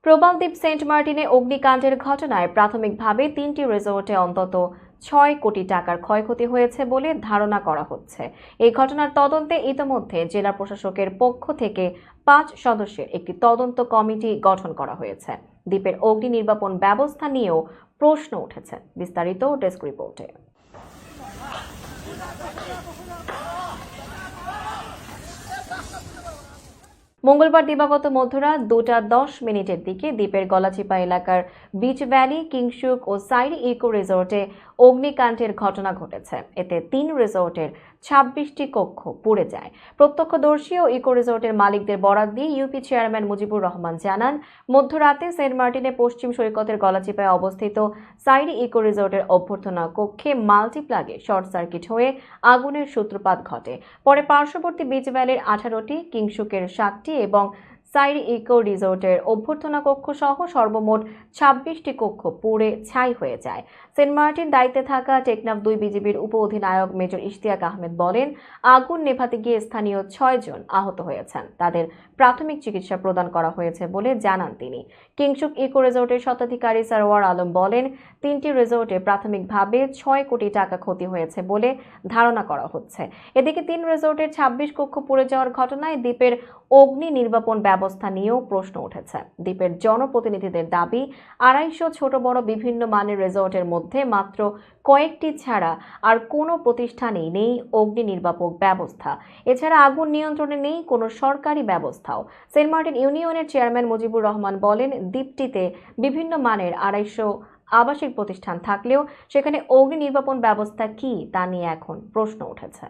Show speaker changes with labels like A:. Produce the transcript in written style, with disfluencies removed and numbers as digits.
A: প্রবালদ্বীপ Saint মার্টিনে অগ্নিকাণ্ডের ঘটনায় প্রাথমিকভাবে ৩টি রিসোর্টে অন্তত ৬ কোটি টাকার ক্ষয়ক্ষতি হয়েছে বলে ধারণা করা হচ্ছে। এই ঘটনার তদন্তে ইতোমধ্যে জেলা প্রশাসকের পক্ষ থেকে ৫ সদস্যের একটি তদন্ত কমিটি গঠন করা হয়েছে। দ্বীপের অগ্নি নির্বাপন ব্যবস্থা নিয়েও প্রশ্ন উঠেছে। বিস্তারিত ডেস্ক রিপোর্টে। মঙ্গলবার দিবাগত মধ্যরাত 2:10 দিকে দ্বীপের গলাচিপা এলাকার বিচ ভ্যালি, কিংশুক ও সাইরি ইকো রিসোর্টে অগ্নিকাণ্ডের ঘটনা ঘটেছে। এতে 3 রিসোর্টের 26টি কক্ষ পুড়ে যায়। প্রত্যক্ষদর্শী ও ইকো রিসোর্টের মালিকদের বরাত দিয়ে ইউপি চেয়ারম্যান মুজিবুর রহমান জানান, মধ্যরাতে সেন্ট মার্টিনে পশ্চিম সৈকতের গলাচিপায় অবস্থিত সাইরি ইকো রিসোর্টের অভ্যর্থনা কক্ষে মাল্টিপ্লাগে শর্ট সার্কিট হয়ে আগুনের সূত্রপাত ঘটে। পরে পার্শ্ববর্তী বিচ ভ্যালির 18টি, কিংশুকের 7টি এবং সাইরি ইকো রিসোর্টের অভ্যর্থনা কক্ষ সহ সর্বমোট 26টি কক্ষ পুড়ে ছাই হয়ে যায়। সেন্ট মার্টিন দায়িত্বে থাকা টেকনাফ 2 বিজিবির উপ অধিনায়ক মেজর ইশতিয়াক আহমেদ বলেন, আগুন নেভাতে গিয়ে স্থানীয় 6 জন আহত হয়েছেন। তাদের প্রাথমিক চিকিৎসা প্রদান করা হয়েছে বলে জানান তিনি। কিংশুক ইকো রিসোর্টের স্বত্বাধিকারী সরওয়ার আলম বলেন, 3টি রিসোর্টে প্রাথমিকভাবে 6 কোটি টাকা ক্ষতি হয়েছে বলে ধারণা করা হচ্ছে। এদিকে 3 রিসোর্টের 26 কক্ষ পুড়ে যাওয়ার ঘটনায় দ্বীপের অগ্নি নির্বাপন ব্যবস্থা নিয়েও প্রশ্ন উঠেছে। দ্বীপের জনপ্রতিনিধিদের দাবি, 250 ছোট বড় বিভিন্ন মানের রিসোর্টের মধ্যে মাত্র কয়েকটি ছাড়া আর কোনো প্রতিষ্ঠানেই নেই অগ্নি নির্বাপক ব্যবস্থা। এছাড়া আগুন নিয়ন্ত্রণে নেই কোনো সরকারি ব্যবস্থাও। সেন্ট মার্টিন ইউনিয়নের চেয়ারম্যান মুজিবুর রহমান বলেন, দ্বীপটিতে বিভিন্ন মানের 250 আবাসিক প্রতিষ্ঠান থাকলেও সেখানে অগ্নি নির্বাপন ব্যবস্থা কি তা নিয়ে এখন প্রশ্ন উঠেছে।